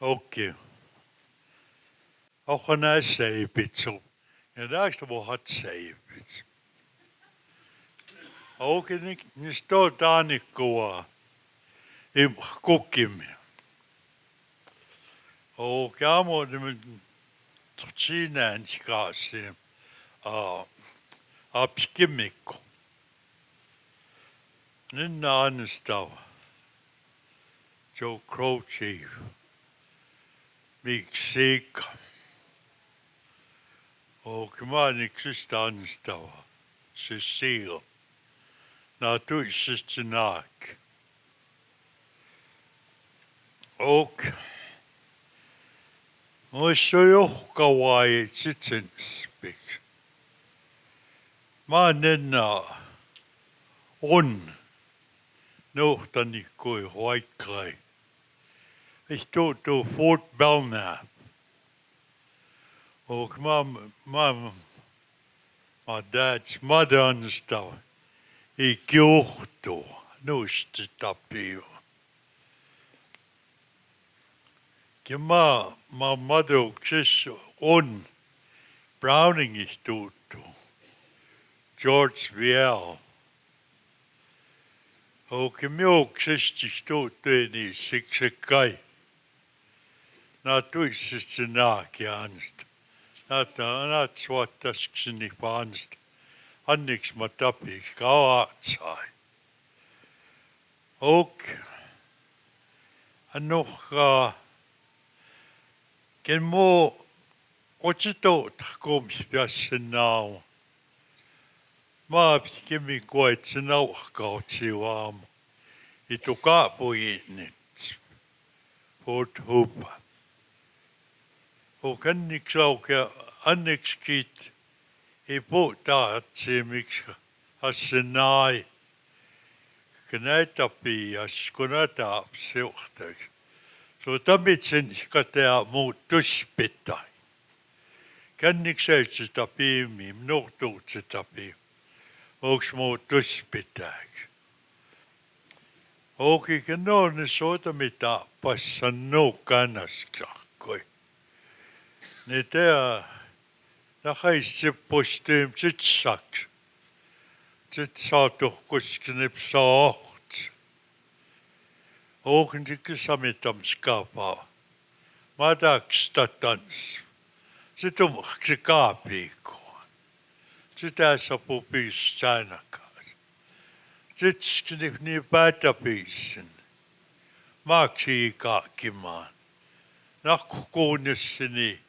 Okay. Auch wenn er sei bitte. Ja, da ist aber hat sei bitte. Auch nicht dort da nicht goa. Im Kukim. Auch ja mo dem Trina in Straße. Abskimmiko. Ninna anstav. Joe Croce. Mig seka. Och man exista anstav. Cecil. Na tu sistenak. Och Moisojohkawai sitsensspik. Ma nenna on nohtanikoi hoikkrai. Ich to Fort Belknap. Och my dad's mother understood. I kjohto nostitapi. My mother just on Browning is to George Viel. Och mjölk just to ni Siksikaitsitapi. Na tu Siksikaitsitapi anst. Na swattaskini panst. Anniks ma tapi kauatsai. Och nog ken mo otsito takom spiassenau. Ma pskimi koitsenau kautsiwaam. Itu kaapuinit. Fort Hope. Och anniks kit I puhtaatsimiksi assenai. Kainai askunataapsiuhtaisi. So tamitsen katea muuttuspitai. Kannikseitsitapi nuhtuutsitapi. Onks muuttuspitaiksi. Oki kenone soita mitä passannu kannaskakoi. Ne tea Nachais postum tsitsaks. Tsitsatuh kusknip saaht. Ogendikke samitam skapa. Madaks tatans. Situm ksikapiko. Tsitasa pupis tsanakas. Tsitsknip ni patapisen. Maksi ikakimaan. Nakkuunissini.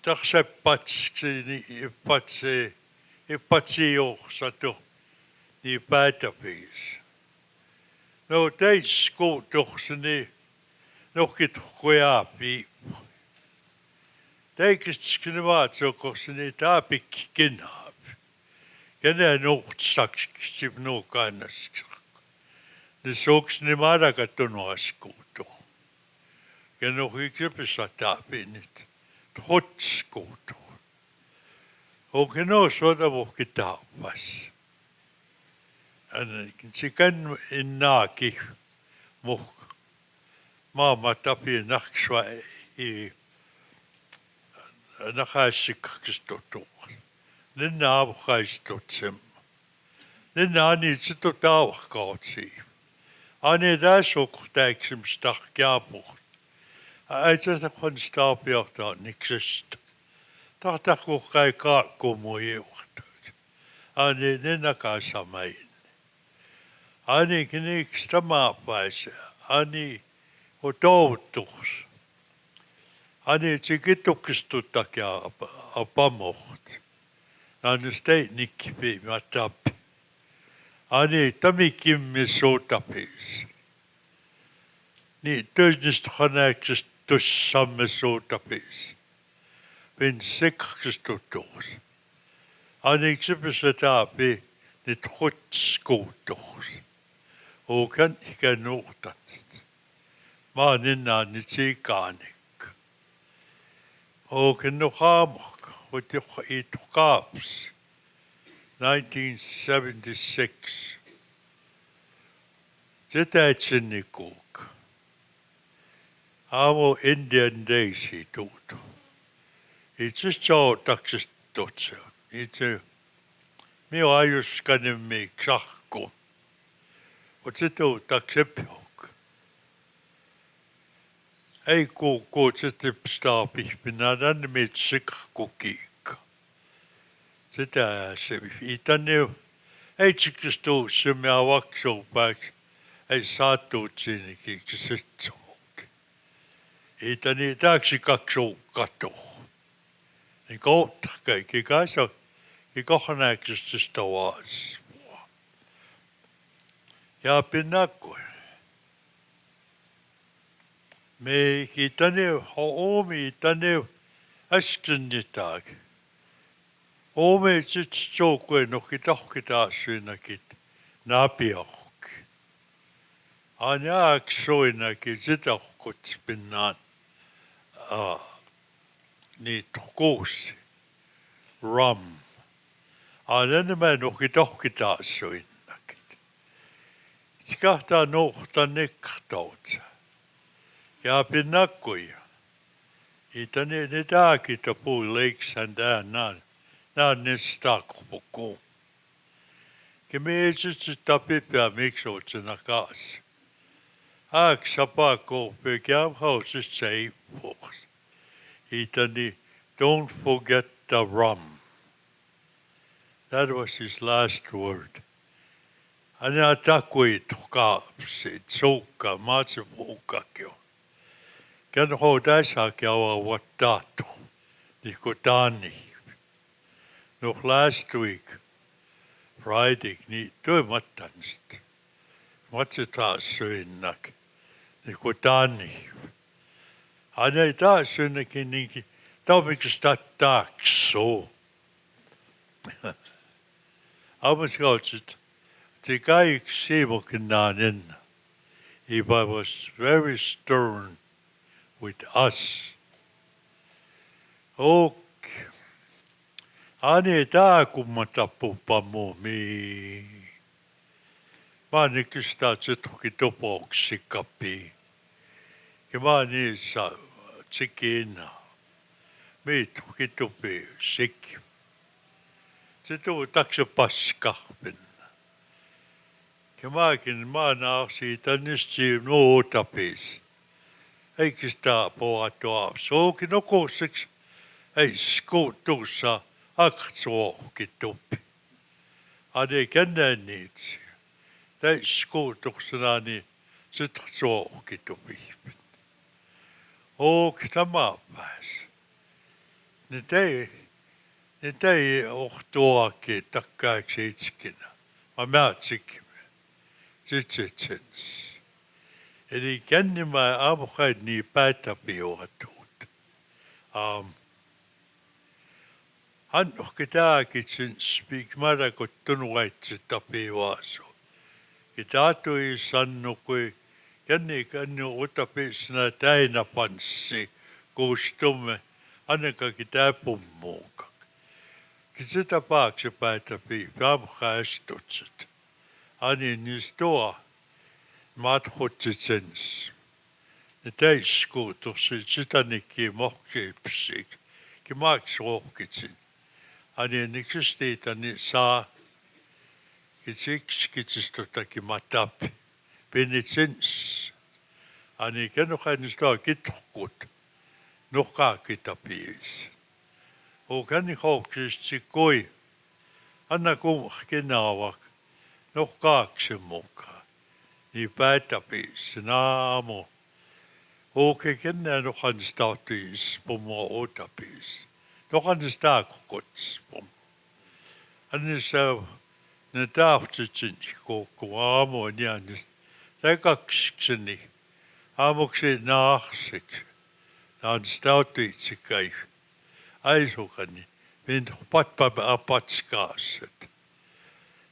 Takseppatsini ipatsiohsatu ni päätäpiis. No teis kuutukseni nokit kujapi. Teikistskini vaatsokokseni taapik kinhaap. Kenen nuhtsaksip nuukannaskak. Ne soksni madakatunuaskuutu. Kenohikipisa taapinit. Trotskuutu. Och no soda vuhki taappas. Sikan innaaki muh maama tapi nakswa I nakaisikkistutu. Ninna avkaistutsem. Ninna ani situt avkautsi. Ani täsuktäiksem stakkiapuht. Aitsa kun staapiahtaa niksest. Tahtaku kai kaakkumu juhtaa. Ani nenäkään samain. Ani kniks tamapäisä. Ani hotoutus. Ani tsikitukistutakia apamoht. Ani steinikki matapi. Ani tamikimmi suutapis. Niin tönnistä hanäksest tussamme suutapis. Vin sekkistutus. Ani ksipisa taapi nyt hotskuutus. Okan ikä nuhtat. Mä oon enää nyt sikaanik. Okan nuhaamak. Oti itu kaaps. 1976. Sitä etsinni kuuk. Amo Indian Daisy tuutu. Itse joo taksis tutse. Itse mio ajuskanen mi ksahku. Ot se tuu taksepjok. Ei ku sitten staapi. Minä tänne mit sikku kiikka. Sitä se itänne ei tsikistuu se mia vaksuu pääks. Ei saattuu sinne kiikki. Itänne täksi kaksuu katuu. Niin kohta kaikki kanssa. I kohanäköistä stavas. Ja pinnakko. Me kitane oomi tänne äsken taag. Oomi sit joukkoen noki tohkitaa syynäkin napiahki. Anja aksoinakin sitä kuts pinnaan. Niin tohkuusi. Rum. Enemmän noki tohkitaa syynäkin. Skahtaa nohta nektautsa. Ja pinnakkoja. Itä ne tääkin tapuu leiksän tää nään ne stakupukuu. Ja me ei sitten tapipää miksi oot sinä kaas. Sapa koopia kävhausista seipuus. Itä ne don't forget the rum. That was his last word. Hän takuit kaapsit, suukka, maatsepuukakio. Kän hoidaisa käydä vattaatu, niin kuin Dani. No last week, Friday, niin toimattan sitä. Matse taas syönnäk, niin kuin Dani. Hän ei taas syönnäkin niinkin, taumiksi taksoo. Aamus kautsit, te kaikki siivokin naanen. He was very stern with us. Okay. Ane tää kumma tappuppa mumi. Mä nikistä tsetruki topoksi kapi. Ja mä niissä tsikiina. Miitruki tupi sik. Se tuu takso paskahpin. Ja mä naa siitä nistiin nuutapis. Eikä sitä puhuttua. Soukin nokoseksi. Ei skuutuussa aktsuohki tuppi. Ade kennään niitä. Ei skuutuksena niin sit suohki tuppi. Oki tämä pääs. Nyt ei ohtuakin takkaiksi itsekinä. Mä tsikimme. Sitsitsens. Eli kännimään aamukaid niin päätäpiuatuut. Hän ohki tääkin sen spiikmäärä, kun tunnuaitse tapiuasu. Ja taatui sannu, kun känni utapisena täinä panssi, kuustumme, annekakin tää pummuuka. Sitä paakse päätäpi, aamukaistutset. Ani niistä tuo. Maathutsitsens. Ne täiskuutukset sitä nikki mohkipsik. Ki maaks rohkitsin. Ani niksistiitä niin saa. Ki siksi kitsistotakin matapi. Pinnitsens. Ani kennokai niistä on kitkut. Nuhkaa kitapiis. O känni hohkisesti koi. Anna kummakin naavak. Nuhkaaksen mukaan. Niin päätäpiis, naamo. Okei, kennään nohan stautis pommo otapiis. Nohan staakukotspom. Annis ne tahtitsin koko aamu on jäänyt. Läkakseni. Aamuksi naahseksi. Naan stautitsi käy. Aisukani. Min patskaaset.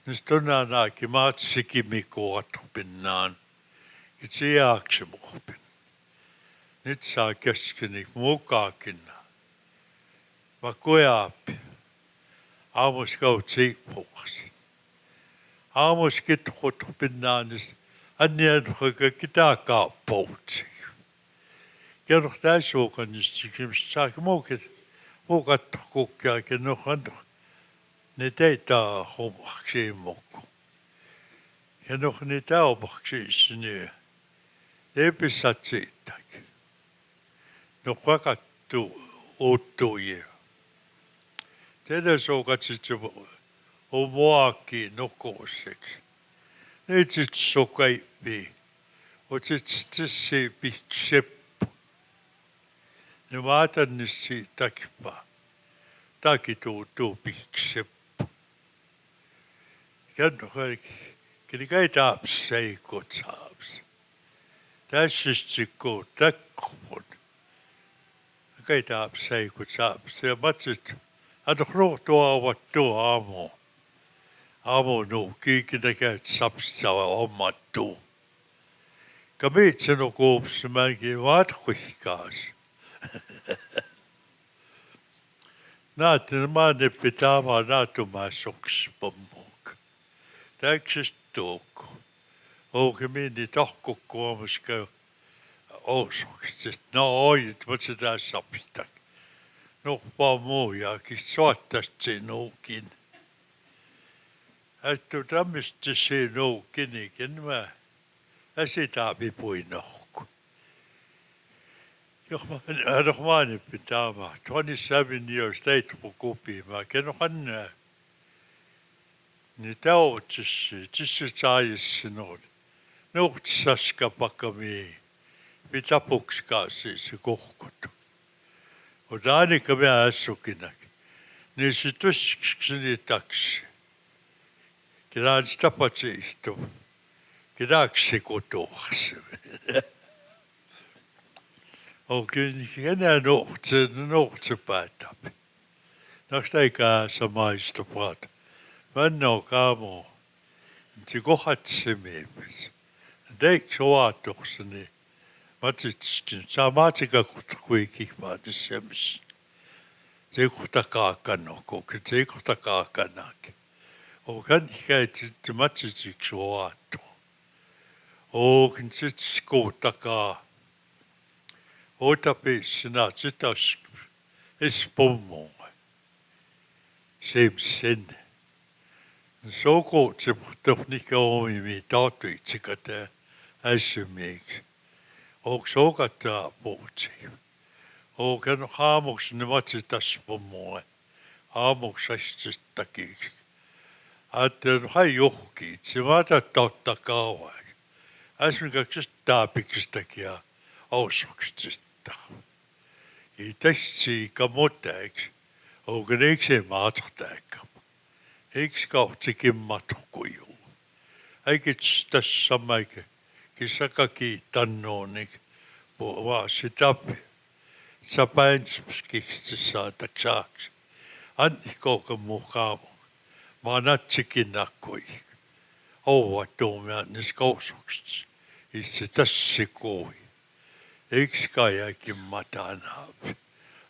Nyt tunnanaankin maatsikin kuotupinnaan. Itse jaaksemuhpin. Nyt saa keskeni mukaakin. Mä kujaappi. Aamus kaut siipuuksi. Aamus kitkutupinnaan. Annien kaikki taakaa poutsi. Kerro täisuukan nistikims saak muukat kukkia kennohan ne teitä hommaksi mukku. Kenno ne taupaksi sinne. Episat siitä. No kakattu uuttuja. Teillä suukat sitten on muakin nukuiseksi. Nyt sitten sukaipii. Oot sitten se pitseppu. Ne vaatan niistä siitä kipaa. Taki tuu pitseppu. Kenno kaikki. Kyllä kai taapsi seikot saapsi. Tässä sitten täkkuvun. Kai taapsi seikot saapsi. Ja matsit. Anna ruuhtua ovat tuo aamu. Aamu nuu kiikinä käyt sapsaa ommattuu. Kamitsen on kuupsi mäkin vatkuihkaas. Naatin maanne pitää vaan naatumaan soksipommuuk. Täksistä tuukku. Ouke minni tohku kuomuska oosokset. No oi, mutta sitä sapista. No vaan muujakin, soittaisi sinuukin. Että tämmöistä sinuukinikin mä. Ja sitä vipuin nohku. Jos mä aina pitää mä. 27 years teitä kun kupii mä. Kennohan nää. Niin täutsisi, tissi saajisi noin. Nuhtsaska pakkamii. Mitä pukskaa siis kohkotu. Mutta ainakaan mä äsukinakin. Niin se tuskiksi taksi. Kidaan sitä patsiihtuu. Kidaksi kutuaksi. On kyllä enää nuhtse päätäpi. Näistä ei käänsa maista paata. Mä on kaamu. Se kohatse miepis. Teikö oatukseni. Matsitskin, saa maatsika kuitenkin vaati semmoisen. Se ei kohta kaakano, kokin se ei kohta kaakanakin. On kannikäitä, että matsitsiksi oatu. Onkin sitten skuutakaa. Otapisena, sitä espommoa. Semsen. Se on kootse, mutta nikä omimi taatuitsika tää äsymiksi. Onko sokataa puhutsi? Onko haamuksi ne matsi taspommoa? Haamuksi äsistäkin. Ajattelin, hai johkii, se vaataa totta kauan. Äsmikäksistä taapikistakin ja ausoksista. Ei tästä kamotaiksi. Onko ne eikö se maatohtaikam? Eikö kautsikin matkuju? Eikä tässä samaikin. Kisakaki tannooni. Vaan sitä sä päinspskiksi saataksi saaksi. Anni koko mukaan. Mä natsikin nakkoi. Ouva tuomia niissä kausoksissa. Itse tässä kui. Eikö kaijakin matanaapi?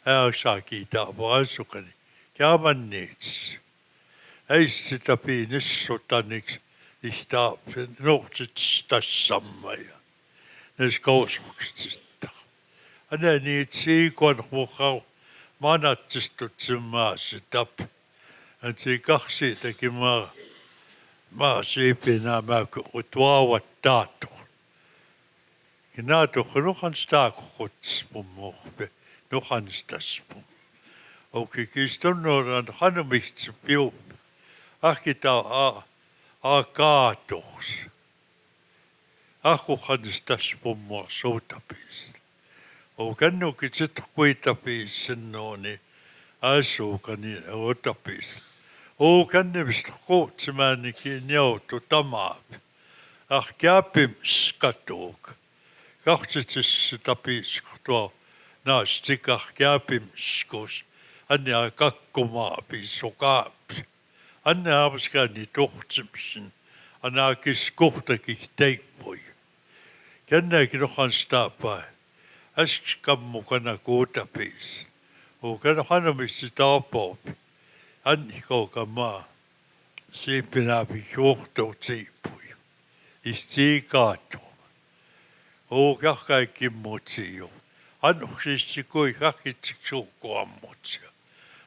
Ää saa kiitaa vaan sukani. Jaaman niitsi. Ei sitä piinissotaniksi. Ihtä nohtsit tässä sammaja. Niissä kausoksista. Anna niitä siikon mukaan. Manatsistut sen maassa tapi. En se kaksi teki maa siipinä mä tuovat taatoon. Ja naatoon nuhan sitä kutspun muhpe. Nuhan sitä spun. Okei, kiistun nuoran hanumitsi piumme. Ahkita a kaatoos. Ahkuhan sitä spun mua soutapiista. Kennukin sitten kuitapiisen nooni. Asukani otapiista. Kannevista kootsimäänikin joutu tamaapi. Kääpims katuuk. Kahtsitsissa tapis tuo naastikah kääpimskus. Anne kakkumaapi sokaapi. Anne aamuskani tohtsimsin. Anne akis kohtakin teippoi. Kennäkin ohan staapaa. Äsks kammukana kuutapiis. Okan hanomissa taapoopi. Anni kauka maa. Siipinaapi juohtoo siipui. Istii kaatoo. Kaikki muut siiju. Annoksistikoi kakitsiksuukkuammutsia.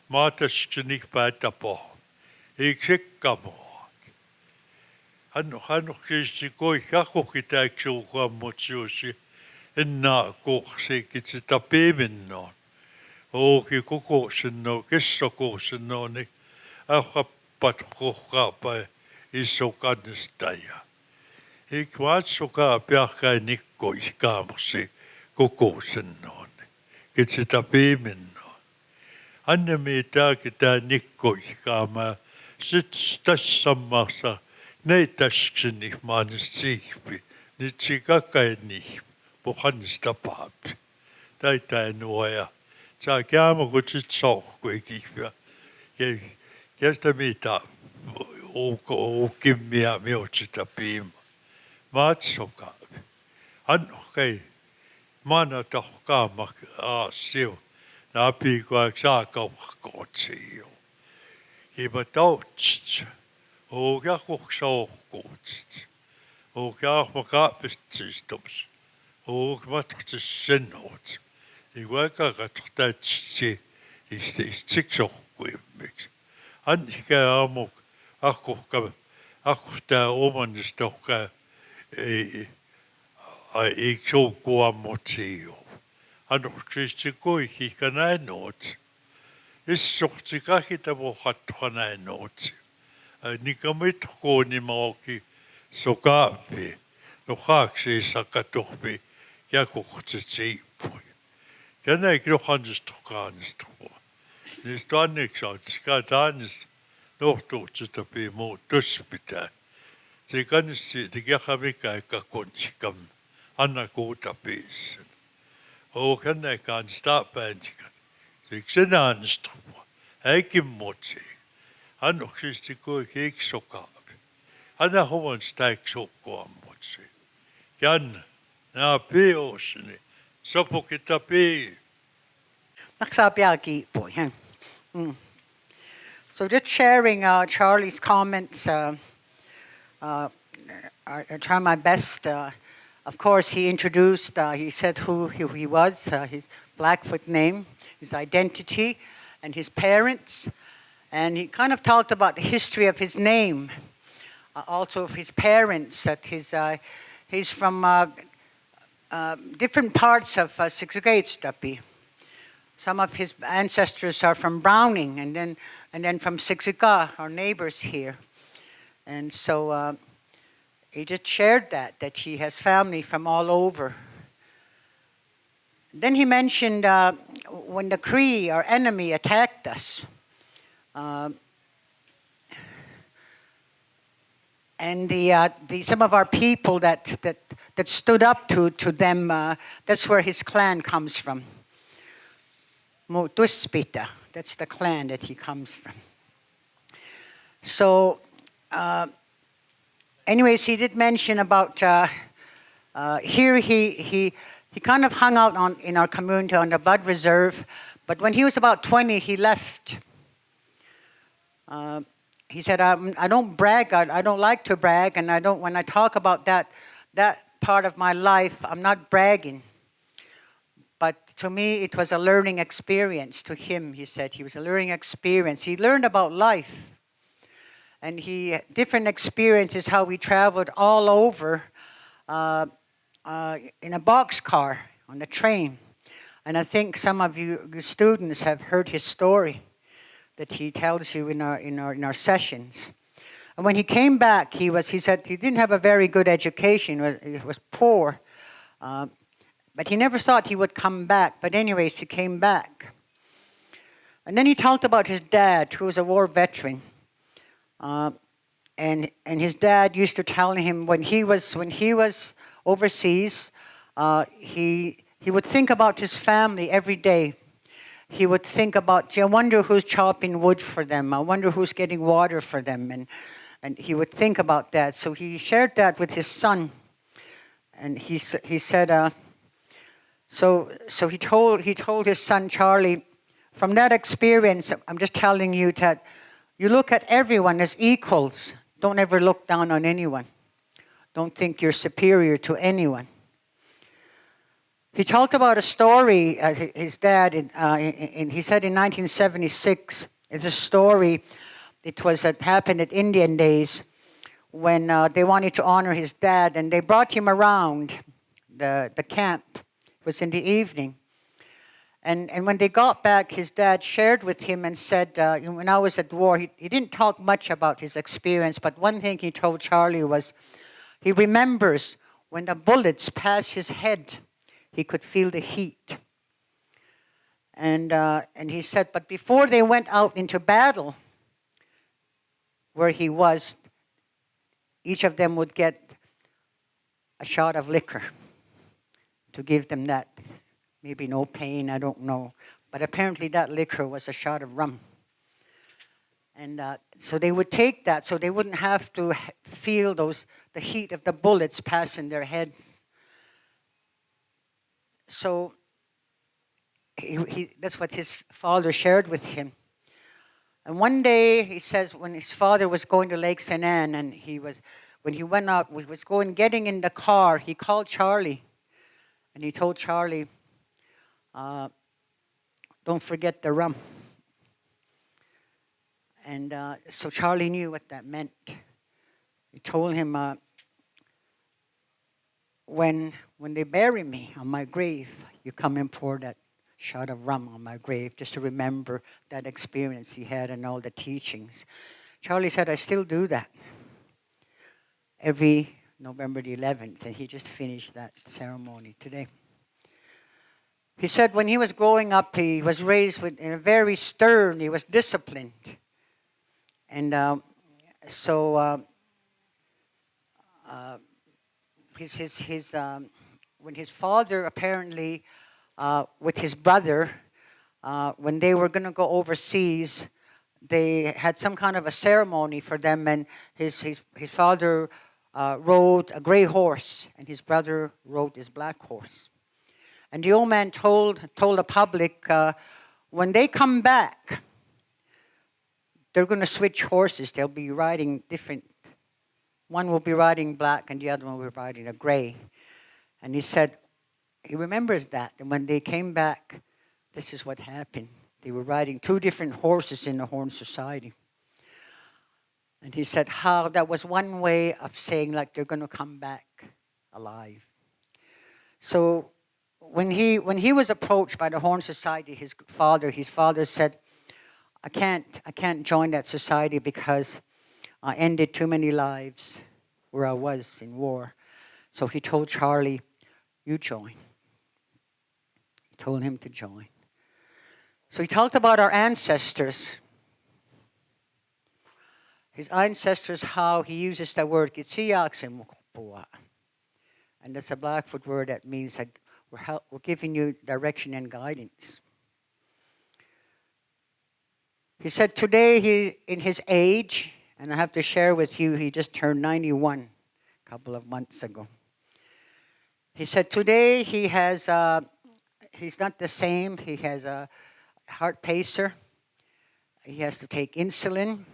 Maataskinik päätapo. Iksikkamoa. Annoksistikoi kakukitaiksuukkuammutsiusi. Enna kuuksiikitsitapi minnoon. Ooki kukuusinno, kissokuusinnooni. Ahappat kuhkaapai iso kannistaja. Ik vaatsukaa piakkai nikko ikaamuksi kukuusinnoon. Kitsitapi minnoon. Annemi tääkin tää nikko ikaamaa. Sitten tässä samassa neitäskseni maanis siihpi. Nyt sikakkai niihpi. Puhannista paapi. Täitä nuoja. Saa käämä kun sit sauhkui kihviä. Ja sitä mitä uukimia miutsita piima. Maatsokaapi. Annokai. Maana tohkaama aasiu. Naapikoak saa kauhkootsiu. Iba tautsit. Ookia kuksauhkuutsit. Ookia ahma kaapististoms. Och vad det sen något. Det var kanske att se Siksikaitsitapi. Annika amok akkuhtaa omanista ei suukkuammutsia. Annoksistikoi Kainai noot. Issohti kahita vuohattuhanai noot. Nikamitkooni maakin sokaapi. No haaksi sakatohpi. Ja kuhtsit siipui. Ja näin krohanista kaanista. Niistä anneksi on, että taanista nohtuutsitapi muu tuspitää. Se kannista siitä jakamika eikä konsikam. Anna kuuta piissen. Och näin kannista pääntikan. Siksi sen annista. Äikin mutsi. Annoksista kui kiiksokaapi. Anna huvan sitä eiksokkoa mutsi. Janna. Nää piosni. Sopukitapi. Naksaa piakiipui. So just sharing Charlie's comments. I try my best. Of course, he introduced, he said who he was, his Blackfoot name, his identity, and his parents. And he kind of talked about the history of his name, also of his parents, that he's from different parts of Siksikaitsitapi. Some of his ancestors are from Browning, and then from Siksika, our neighbors here. And so he just shared that he has family from all over. Then he mentioned when the Cree, our enemy, attacked us. And some of our people that stood up to them, that's where his clan comes from. Tuspita, that's the clan that he comes from. So, anyways, he did mention about here he kind of hung out in our community on the Blood Reserve, but when he was about 20, he left. He said, I don't brag, I don't like to brag, and when I talk about that part of my life, I'm not bragging. But to me, it was a learning experience to him, he said. He was a learning experience. He learned about life. And different experiences, how we traveled all over in a boxcar, on the train. And I think some of you students have heard his story that he tells you in our sessions. And when he came back, he said he didn't have a very good education. He was poor. But he never thought he would come back. But anyways, he came back. And then he talked about his dad, who was a war veteran. And his dad used to tell him when he was overseas, he would think about his family every day. He would think about, gee, I wonder who's chopping wood for them. I wonder who's getting water for them. And he would think about that. So he shared that with his son. And he said, so he told his son Charlie, from that experience, I'm just telling you that you look at everyone as equals. Don't ever look down on anyone. Don't think you're superior to anyone. He talked about a story, his dad, he said in 1976, it's a story, it happened at Indian days, when they wanted to honor his dad, and they brought him around the camp. It was in the evening. And when they got back, his dad shared with him and said, when I was at war, he didn't talk much about his experience, but one thing he told Charlie was, he remembers when the bullets passed his head, he could feel the heat. And he said, but before they went out into battle, where he was, each of them would get a shot of liquor to give them that. Maybe no pain, I don't know. But apparently that liquor was a shot of rum. And so they would take that so they wouldn't have to feel the heat of the bullets passing their heads. So that's what his father shared with him. And one day, he says, when his father was going to Lake St. Anne, and when he went out, getting in the car, he called Charlie. And he told Charlie, don't forget the rum. And so Charlie knew what that meant. He told him, when they bury me on my grave, you come and pour that shot of rum on my grave, just to remember that experience he had and all the teachings. Charlie said, I still do that every November the 11th, and he just finished that ceremony today. He said when he was growing up, he was raised in a very stern, he was disciplined. And when his father apparently, with his brother, when they were going to go overseas, they had some kind of a ceremony for them, and his father rode a gray horse, and his brother rode this black horse. And the old man told the public, when they come back, they're going to switch horses. They'll be riding different. One will be riding black, and the other one will be riding a gray. And he said, he remembers that. And when they came back, this is what happened. They were riding two different horses in the Horn Society. And he said how that was one way of saying like they're going to come back alive. So when he was approached by the Horn Society, his father said, I can't join that society because I ended too many lives where I was in war. So he told Charlie, you join. He told him to join. So he talked about our ancestors. His ancestors, how he uses the word Kitsiaksimukpua. And that's a Blackfoot word that means that we're giving you direction and guidance. He said today, in his age, and I have to share with you, he just turned 91 a couple of months ago. He said today he has, he's not the same. He has a heart pacer. He has to take insulin.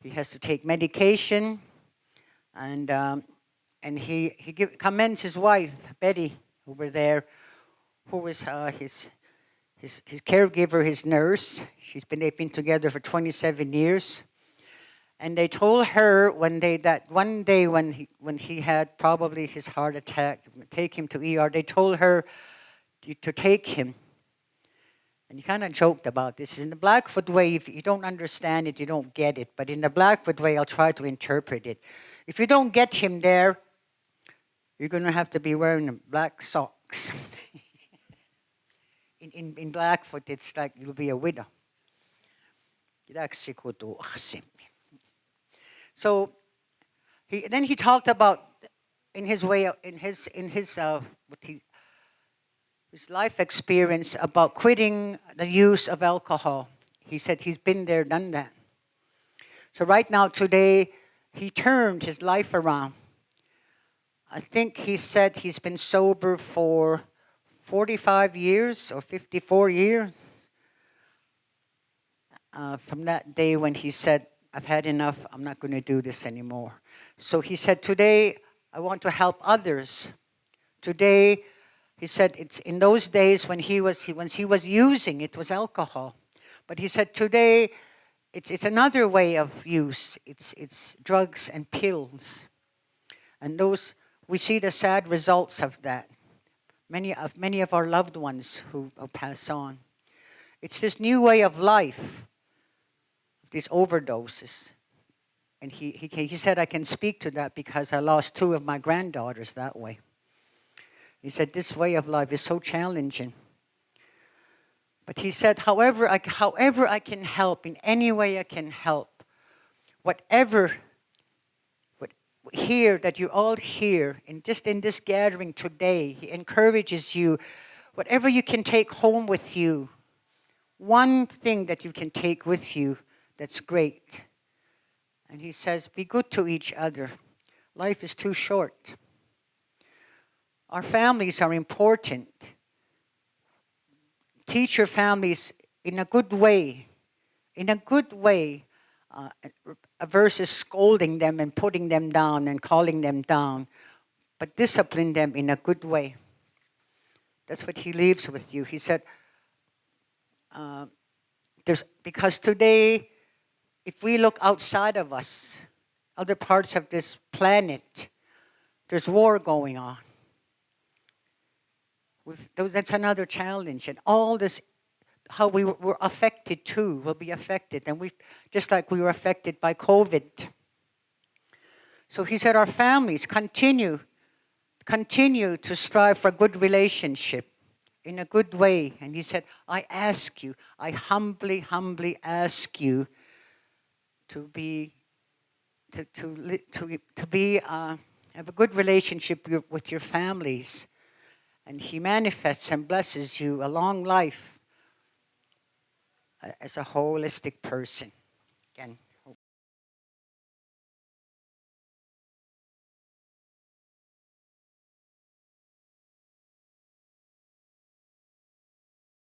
He has to take medication. And he commends his wife, Betty, over there, who was his caregiver, his nurse. They've been together for 27 years. And they told her one day when he had probably his heart attack, take him to ER, they told her to take him. And he kind of joked about this. In the Blackfoot way, if you don't understand it, you don't get it. But in the Blackfoot way, I'll try to interpret it. If you don't get him there, you're going to have to be wearing black socks. In Blackfoot, it's like you'll be a widow. So then he talked about his life experience about quitting the use of alcohol. He said he's been there, done that. So right now, today, he turned his life around. I think he said he's been sober for 45 years or 54 years. From that day when he said, I've had enough, I'm not going to do this anymore. So he said, today, I want to help others. Today, He said it's in those days when he was using, it was alcohol. But he said today it's another way of use. It's drugs and pills. And those, we see the sad results of that. Many of our loved ones who pass on. It's this new way of life, these overdoses. And he said, I can speak to that because I lost 2 of my granddaughters that way. He said, this way of life is so challenging. But he said, however I can help, in any way I can help, whatever here that you all hear, in this gathering today, he encourages you, whatever you can take home with you, one thing that you can take with you that's great. And he says, be good to each other. Life is too short. Our families are important. Teach your families in a good way. Versus scolding them and putting them down and calling them down. But discipline them in a good way. That's what he leaves with you. He said, because today, if we look outside of us, other parts of this planet, there's war going on. That's another challenge. And all this, how we were affected too, will be affected. And just like we were affected by COVID. So he said our families continue to strive for good relationship in a good way. And he said, I humbly ask you to have a good relationship with your families. And he manifests and blesses you a long life as a holistic person. Again.